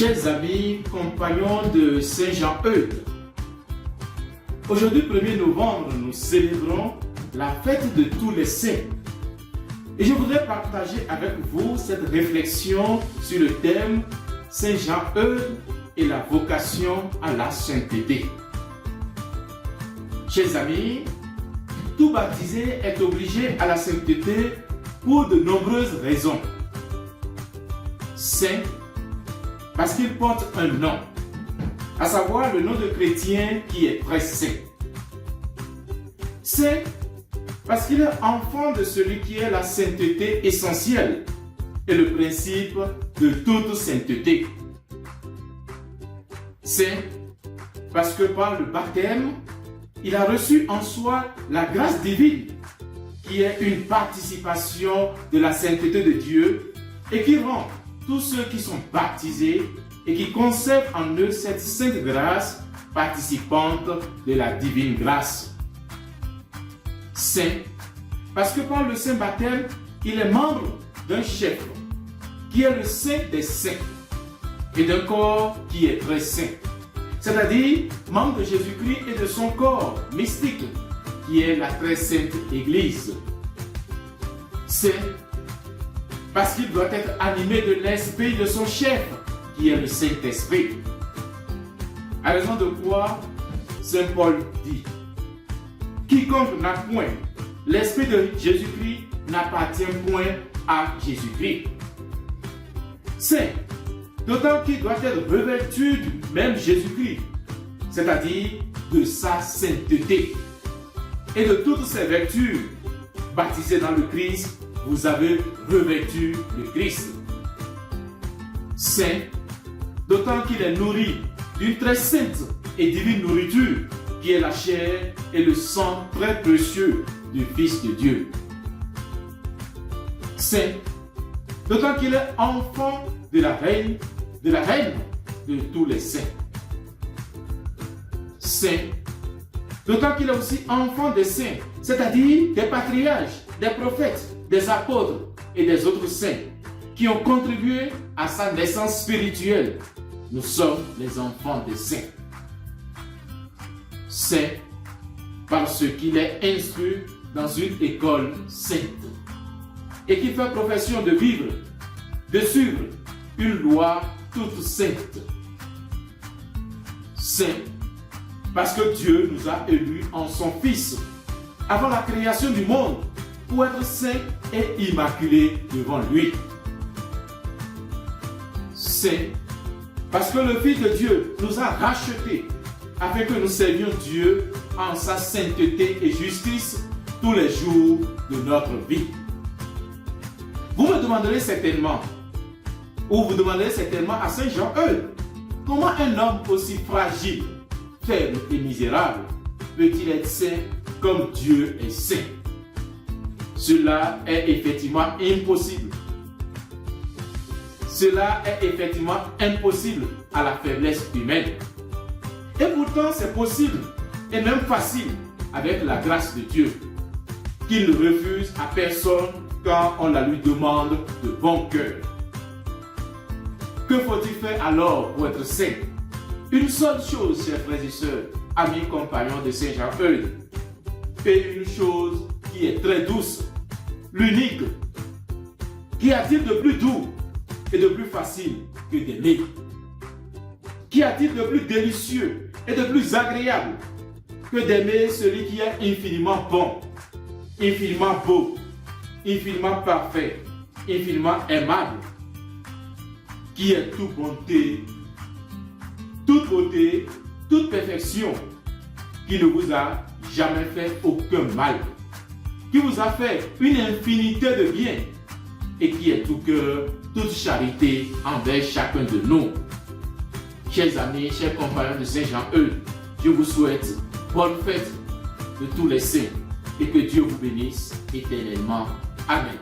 Chers amis, compagnons de Saint Jean-Eudes, aujourd'hui 1er novembre, nous célébrons la fête de tous les saints. Et je voudrais partager avec vous cette réflexion sur le thème Saint Jean-Eudes et la vocation à la sainteté. Chers amis, tout baptisé est obligé à la sainteté pour de nombreuses raisons. Saint, parce qu'il porte un nom, à savoir le nom de chrétien qui est très saint. Saint, parce qu'il est enfant de celui qui est la sainteté essentielle et le principe de toute sainteté. Saint, parce que par le baptême, il a reçu en soi la grâce divine, qui est une participation de la sainteté de Dieu et qui rend tous ceux qui sont baptisés et qui conservent en eux cette sainte grâce participante de la divine grâce. Saint, parce que par le saint baptême, il est membre d'un chef, qui est le saint des saints, et d'un corps qui est très saint, c'est-à-dire membre de Jésus-Christ et de son corps mystique, qui est la très sainte Église. Saint, parce qu'il doit être animé de l'esprit de son chef, qui est le Saint-Esprit. À raison de quoi Saint Paul dit: quiconque n'a point l'esprit de Jésus-Christ n'appartient point à Jésus-Christ. Saint, d'autant qu'il doit être revêtu du même Jésus-Christ, c'est-à-dire de sa sainteté et de toutes ses vertus. Baptisé dans le Christ, vous avez revêtu le Christ. Saint, d'autant qu'il est nourri d'une très sainte et divine nourriture, qui est la chair et le sang très précieux du Fils de Dieu. Saint, d'autant qu'il est enfant de la reine de tous les saints. Saint, d'autant qu'il est aussi enfant des saints, c'est-à-dire des patriarches, des prophètes, des apôtres et des autres saints qui ont contribué à sa naissance spirituelle. Nous sommes les enfants des saints. Saint, parce qu'il est instruit dans une école sainte et qui fait profession de vivre, de suivre une loi toute sainte. Saint, parce que Dieu nous a élus en son Fils avant la création du monde pour être saints et immaculés devant lui. Saint, parce que le Fils de Dieu nous a rachetés afin que nous servions Dieu en sa sainteté et justice tous les jours de notre vie. Vous me demanderez certainement, ou vous demanderez certainement à Saint Jean-Eudes, comment un homme aussi fragile, faible et misérable peut-il être saint comme Dieu est saint? Cela est effectivement impossible. Cela est effectivement impossible à la faiblesse humaine. Et pourtant, c'est possible et même facile avec la grâce de Dieu, qu'il ne refuse à personne quand on la lui demande de bon cœur. Que faut-il faire alors pour être saint? Une seule chose, chers frères et sœurs, amis compagnons de Saint Jean-Eudes, et une chose qui est très douce, l'unique. Qu'y a-t-il de plus doux et de plus facile que d'aimer? Qu'y a-t-il de plus délicieux et de plus agréable que d'aimer celui qui est infiniment bon, infiniment beau, infiniment parfait, infiniment aimable, qui est toute bonté, toute perfection, qui ne vous a jamais fait aucun mal, qui vous a fait une infinité de bien et qui est tout cœur, toute charité envers chacun de nous. Chers amis, chers compagnons de Saint Jean-Eudes, je vous souhaite bonne fête de tous les saints et que Dieu vous bénisse éternellement. Amen.